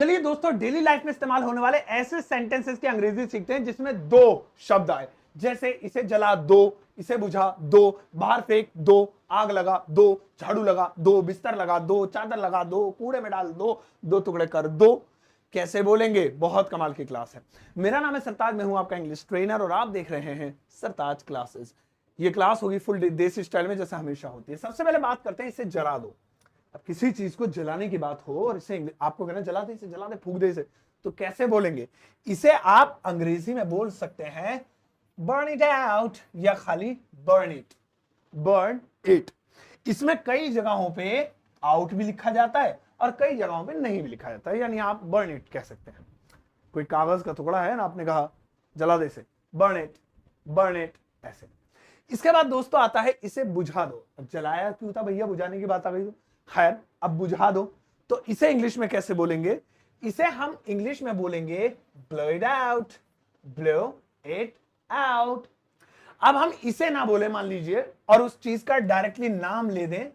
चलिए दोस्तों, daily life में इस्तेमाल होने वाले ऐसे सेंटेंसेस की अंग्रेजी सीखते हैं जिसमें दो शब्द आए। जैसे इसे जला दो, इसे बुझा दो, बाहर फेंक दो, आग लगा दो, झाड़ू लगा दो, बिस्तर लगा दो, चादर लगा दो, कूड़े में डाल दो, दो टुकड़े कर दो। कैसे बोलेंगे? बहुत कमाल की क्लास है। मेरा नाम है सरताज, मैं हूं आपका इंग्लिश ट्रेनर और आप देख रहे हैं सरताज क्लासेस। ये क्लास होगी फुल देसी स्टाइल में, जैसे हमेशा होती है। सबसे पहले बात करते हैं इसे जला दो। अब किसी चीज को जलाने की बात हो और इसे आपको कहना जला दे, इसे जला दे, फूक दे इसे, तो कैसे बोलेंगे? इसे आप अंग्रेजी में बोल सकते हैं बर्न इट आउट या खाली बर्न इट। Burn it. इसमें कई जगहों पे आउट भी लिखा जाता है और कई जगहों पे नहीं भी लिखा जाता है, यानी आप बर्न इट कह सकते हैं। कोई कागज का टुकड़ा है ना, आपने कहा जला दे इसे, बर्न इट, बर्न इट, ऐसे। इसके बाद दोस्तों आता है इसे बुझा दो। अब जलाया क्यों था भैया, बुझाने की बात आ गई तो खैर, अब बुझा दो। तो इसे इंग्लिश में कैसे बोलेंगे? इसे हम इंग्लिश में बोलेंगे blow it out, blow it out. अब हम इसे ना बोले मान लीजिए और उस चीज का डायरेक्टली नाम ले दें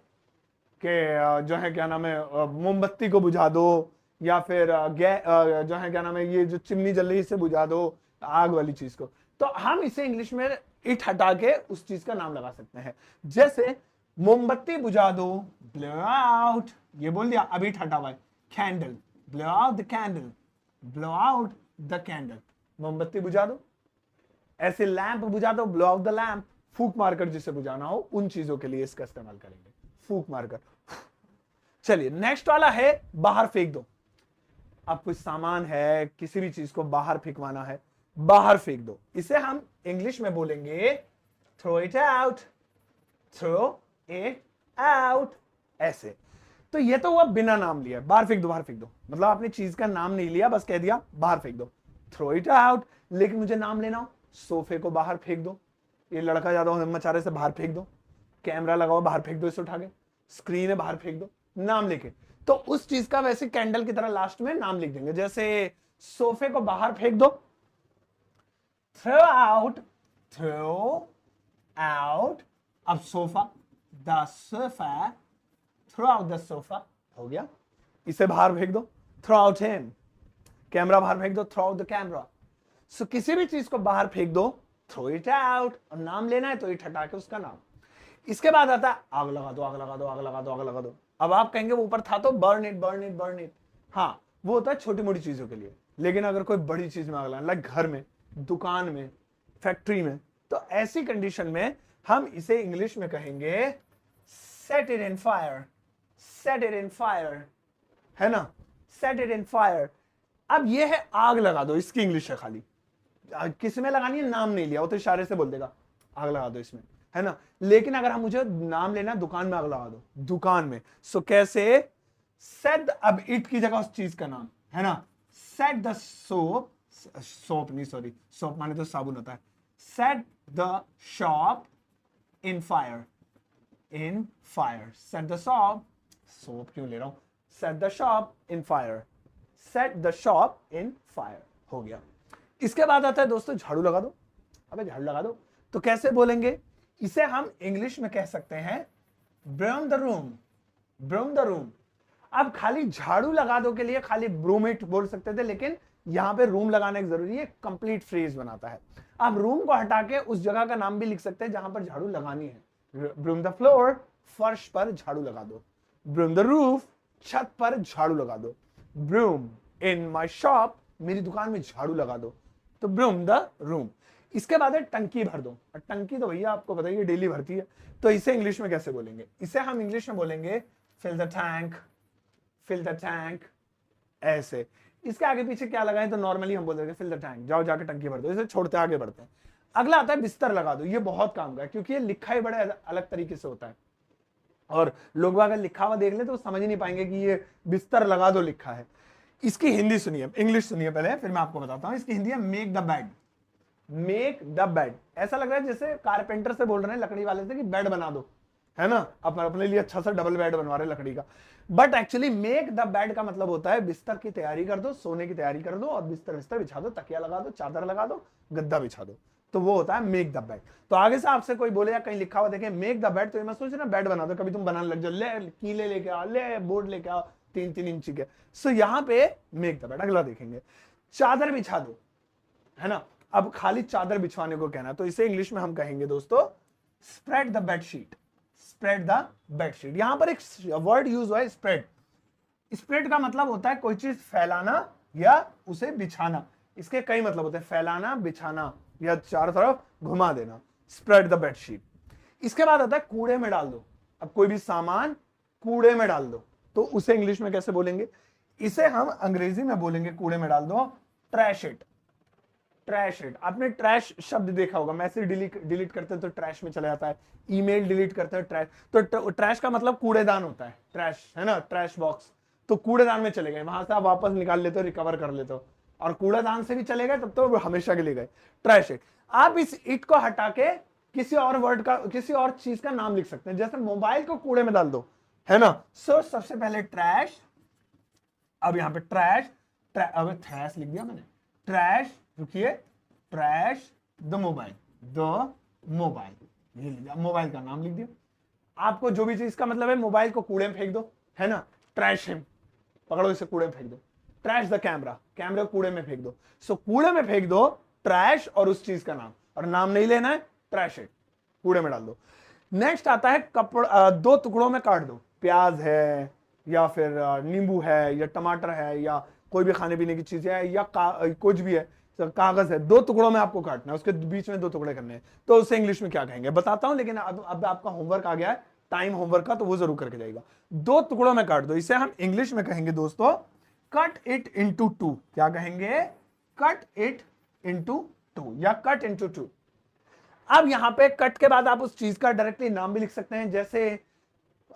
कि जो है क्या नाम है, मोमबत्ती को बुझा दो, या फिर जो है क्या नाम है, ये जो चिमनी जल रही है इसे बुझा दो, आग वाली चीज को। तो हम इसे इंग्लिश में इट हटा के उस चीज का नाम लगा सकते हैं। जैसे मोमबत्ती बुझा दो, ब्लो आउट, ये बोल दिया, अभी हटा हुआ है। Candle, blow out the candle, blow out the candle, मोमबत्ती बुझा दो। ऐसे लैंप बुझा दो, ब्लो आउट द लैंप। फूक मारकर जिसे बुझाना हो उन चीजों के लिए इसका इस्तेमाल करेंगे, फूक मारकर। चलिए नेक्स्ट वाला है बाहर फेंक दो। अब कुछ सामान है, किसी भी चीज को बाहर फेंकवाना है, बाहर फेंक दो। इसे हम इंग्लिश में बोलेंगे throw it out, throw it out, ऐसे। तो ये तो हुआ बिना नाम लिया, बाहर फेंक दो, बाहर फेंक दो, मतलब आपने चीज का नाम नहीं लिया, बस कह दिया बाहर फेंक दो, थ्रो इट आउट। लेकिन मुझे नाम लेना हो, सोफे को बाहर फेंक दो, ये लड़का ज्यादा मचारे से बाहर फेंक दो, कैमरा लगाओ बाहर फेंक दो इसे उठा के, स्क्रीन है बाहर फेंक दो, नाम लेके। तो उस चीज का वैसे कैंडल की तरह लास्ट में नाम लिख देंगे। जैसे सोफे को बाहर फेंक दो, थ्रो आउट, थ्रो आउट। अब sofa, the sofa, throw out the sofa, हो गया। इसे बाहर फेंक दो, थ्रो आउट हिम। कैमरा बाहर फेंक दो, थ्रो आउट द कैमरा। सो किसी भी चीज को बाहर फेंक दो, थ्रो इट आउट, और नाम लेना है तो इट हटा के उसका नाम। इसके बाद आता है आग लगा दो, आग लगा दो, आग लगा दो, आग लगा दो। अब आप कहेंगे वो ऊपर था तो burn it, burn it, burn it. हाँ, वो होता है छोटी मोटी चीजों के लिए, लेकिन अगर कोई बड़ी चीज में आग लगाना, लाइक घर में, दुकान में, फैक्ट्री में, तो ऐसी कंडीशन में हम इसे इंग्लिश में कहेंगे set it in fire, set it in fire, है ना, सेट इट इन फायर। अब ये है आग लगा दो, इसकी इंग्लिश है खाली, किसी में लगानी है, नाम नहीं लिया, वो तो इशारे से बोल देगा आग लगा दो इसमें, है ना। लेकिन अगर हम मुझे नाम लेना, दुकान में आग लगा दो, दुकान में, सो कैसे? सेट, अब इट की जगह उस चीज का नाम, है ना, सेट द सोप, सोप नहीं सॉरी, सोप माने तो साबुन होता है। Set the shop in fire, in fire, set the shop, soap क्यों ले रहा हूं, set the shop in fire, set the shop in fire, हो गया। इसके बाद आता है दोस्तों झाड़ू लगा दो। अबे झाड़ू लगा दो, तो कैसे बोलेंगे? इसे हम इंग्लिश में कह सकते हैं broom the room, broom the room. अब खाली झाड़ू लगा दो के लिए खाली ब्रूम इट बोल सकते थे, लेकिन यहां पे रूम लगाना एक जरूरी है, कंप्लीट फ्रेज बनाता है। आप रूम को हटा के उस जगह का नाम भी लिख सकते हैं जहां पर झाड़ू लगानी है। ब्रूम द फ्लोर, फर्श पर झाड़ू लगा दो। ब्रूम द रूफ, छत पर झाड़ू लगा दो। ब्रूम इन माई शॉप, मेरी दुकान में झाड़ू लगा दो, तो ब्रूम द रूम। इसके बाद है टंकी भर दो, और टंकी तो भैया आपको बताइए डेली भरती है, तो इसे इंग्लिश में कैसे बोलेंगे? इसे हम इंग्लिश में बोलेंगे fill the tank, fill the tank, ऐसे। इसके आगे पीछे क्या लगा है तो नॉर्मली हम बोल देंगे फिल द टैंक, जाओ जाके टंकी भर दो। इसे छोड़ते आगे बढ़ते हैं। अगला आता है बिस्तर लगा दो। ये बहुत काम का है क्योंकि ये लिखा ही बड़े अलग तरीके से होता है, और लोग अगर लिखा हुआ देख ले तो समझ ही नहीं पाएंगे कि ये बिस्तर लगा दो लिखा है। इसकी हिंदी सुनिए, इंग्लिश सुनिए पहले, फिर मैं आपको बताता हूं। इसकी हिंदी है make the bed, make the bed. ऐसा लग रहा है जैसे कारपेंटर से बोल रहे हैं, लकड़ी वाले से, कि बेड बना दो, है ना, अपने लिए अच्छा सा डबल बेड बनवा रहे लकड़ी का। But actually make the bed का मतलब होता है बिस्तर की तैयारी कर दो, सोने की तैयारी कर दो, और बिस्तर बिछा दो, तकिया लगा दो, चादर लगा दो, गद्दा बिछा दो, तो वो होता है मेक द बेड। तो आगे से आपसे कोई बोले या कहीं लिखा हुआ देखे मेक द बेड, तो ये मत सोचना बेड बना दो, कभी तुम बनाने लग जाओ, ले कीले लेके आओ, ले बोर्ड लेके आओ, 3-3 इंची के। सो यहाँ पे मेक द बेड। अगला देखेंगे, चादर बिछा दो, है ना। अब खाली चादर बिछवाने को कहना, तो इसे इंग्लिश में हम कहेंगे दोस्तों spread the bedsheet. Spread the bedsheet. यहां पर एक वर्ड यूज हुआ है स्प्रेड। स्प्रेड का मतलब होता है कोई चीज फैलाना या उसे बिछाना। इसके कई मतलब होते हैं, फैलाना, बिछाना या चारों तरफ घुमा देना, स्प्रेड द बेडशीट। इसके बाद आता है कूड़े में डाल दो। अब कोई भी सामान कूड़े में डाल दो, तो उसे इंग्लिश में कैसे बोलेंगे? इसे हम अंग्रेजी में बोलेंगे कूड़े में डाल दो, ट्रैश इट। Trash it. आपने ट्रैश शब्द देखा होगा, मैसेज डिलीट करते हैं तो ट्रैश में चला जाता है, ईमेल डिलीट करते हैं ट्रैश, तो ट्रैश का मतलब कूड़ेदान होता है, ट्रैश, है ना, ट्रैश बॉक्स। तो कूड़ेदान में चले गए, वहां से आप वापस निकाल लेते हो, रिकवर कर लेते हो, और कूड़ेदान से भी चले गए तब तो हमेशा के लिए गए, ट्रैश इट। आप इस इट को हटा के किसी और वर्ड का, किसी और चीज का नाम लिख सकते हैं, जैसे मोबाइल को कूड़े में डाल दो, है ना। सो सबसे पहले ट्रैश, अब यहां पे ट्रैश, अब ट्रैश लिख दिया मैंने, ट्रैश, रुकिए, trash the mobile, the mobile, ये लिख दिया, मोबाइल का नाम लिख दिया। आपको जो भी चीज का मतलब है, मोबाइल को कूड़े में फेंक दो, है ना, ट्रैश हिम, पकड़ो इसे कूड़े में फेंक दो। ट्रैश द कैमरा, कैमरे को कूड़े में फेंक दो। सो कूड़े में फेंक दो ट्रैश और उस चीज का नाम, और नाम नहीं लेना है, ट्रैश इट, कूड़े में डाल दो। नेक्स्ट आता है कपड़ा, दो टुकड़ों में काट दो। प्याज है या फिर नींबू है या टमाटर है या कोई भी खाने पीने की चीज है या कुछ भी है, कागज है, दो टुकड़ों में आपको काटना है, उसके बीच में दो टुकड़े करने हैं, तो उसे इंग्लिश में क्या कहेंगे बताता हूं, लेकिन अब आपका होमवर्क आ गया है, टाइम होमवर्क का, तो वो जरूर करके जाएगा। दो टुकड़ों में काट दो, इसे हम इंग्लिश में कहेंगे दोस्तों कट इट इंटू टू। क्या कहेंगे? कट इट इंटू टू या कट इंटू टू। अब यहां पे कट के बाद आप उस चीज का डायरेक्टली नाम भी लिख सकते हैं, जैसे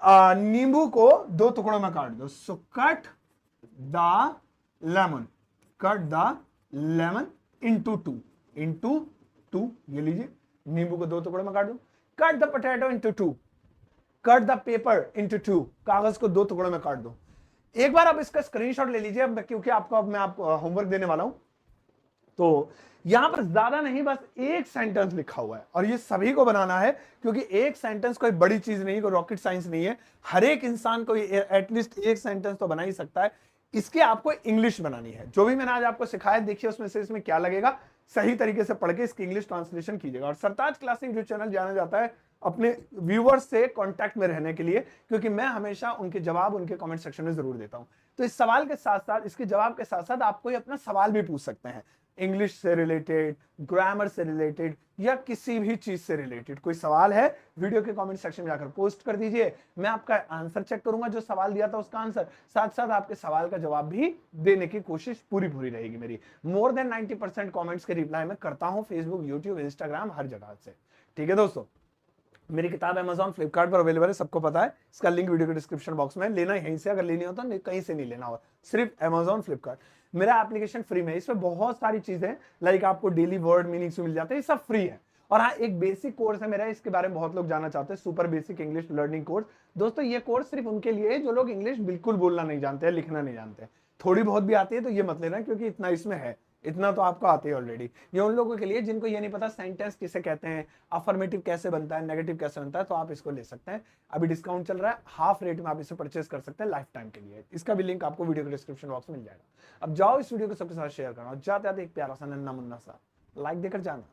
नींबू को दो टुकड़ों में काट दो, so cut the lemon, cut the lemon into two, into two, ये लीजिए, नींबू को दो टुकड़ों में काट दो। Cut the potato into two, cut the paper into two, कागज को दो टुकड़ों में काट दो। एक बार आप इसका स्क्रीनशॉट ले लीजिए, क्योंकि मैं आपको होमवर्क देने वाला हूं, तो यहां पर ज्यादा नहीं, बस एक सेंटेंस लिखा हुआ है, और ये सभी को बनाना है, क्योंकि एक सेंटेंस कोई बड़ी चीज नहीं है, कोई रॉकेट साइंस नहीं है, हर एक इंसान को एटलीस्ट एक सेंटेंस तो बना ही सकता है। इसके आपको इंग्लिश बनानी है। जो भी मैंने आज आपको सिखाया, देखिए उसमें से इसमें क्या लगेगा, सही तरीके से पढ़ के इसकी इंग्लिश ट्रांसलेशन कीजिएगा। और सरताज क्लासिक जो चैनल जाना जाता है अपने व्यूअर्स से कांटेक्ट में रहने के लिए, क्योंकि मैं हमेशा उनके जवाब उनके कमेंट सेक्शन में जरूर देता हूं। तो इस सवाल के साथ साथ, इसके जवाब के साथ साथ आप कोई अपना सवाल भी पूछ सकते हैं, इंग्लिश से रिलेटेड, ग्रामर से रिलेटेड, या किसी भी चीज से रिलेटेड कोई सवाल है, वीडियो के कमेंट सेक्शन में जाकर पोस्ट कर दीजिए। मैं आपका आंसर चेक करूंगा, जो सवाल दिया था उसका आंसर, साथ साथ आपके सवाल का जवाब भी देने की कोशिश पूरी रहेगी मेरी। मोर देन 90% कमेंट्स के रिप्लाई मैं करता हूं, फेसबुक, यूट्यूब, इंस्टाग्राम, हर जगह से। ठीक है दोस्तों, मेरी किताब Amazon, फ्लिपकार्ट पर अवेलेबल है, सबको पता है। इसका लिंक वीडियो के डिस्क्रिप्शन बॉक्स में, लेना यहीं से, अगर लेनी हो तो कहीं से नहीं लेना हो, सिर्फ Amazon, फ्लिपकार्ट। मेरा एप्लीकेशन फ्री में है, इसमें बहुत सारी चीजें, लाइक आपको डेली वर्ड मीनिंग्स मिल जाते हैं, ये सब फ्री है। और हाँ, एक बेसिक कोर्स है मेरा, इसके बारे में बहुत लोग जानना चाहते हैं, super basic English learning course. दोस्तों ये कोर्स सिर्फ उनके लिए है जो लोग इंग्लिश बिल्कुल बोलना नहीं जानते हैं, लिखना नहीं जानते हैं। थोड़ी बहुत भी आती है तो ये मत लेना, क्योंकि इतना इसमें है, इतना तो आपको आते हैं ऑलरेडी। ये उन लोगों के लिए जिनको ये नहीं पता सेंटेंस किसे कहते हैं, अफर्मेटिव कैसे बनता है, नेगेटिव कैसे बनता है, तो आप इसको ले सकते हैं। अभी डिस्काउंट चल रहा है, हाफ रेट में आप इसे परचेस कर सकते हैं लाइफ टाइम के लिए। इसका भी लिंक आपको वीडियो के डिस्क्रिप्शन बॉक्स में मिल जाएगा। अब जाओ इस वीडियो को सबके साथ शेयर करना, और जाते जाते एक प्यारा सा नन्ना मुन्ना सा लाइक देकर जाना।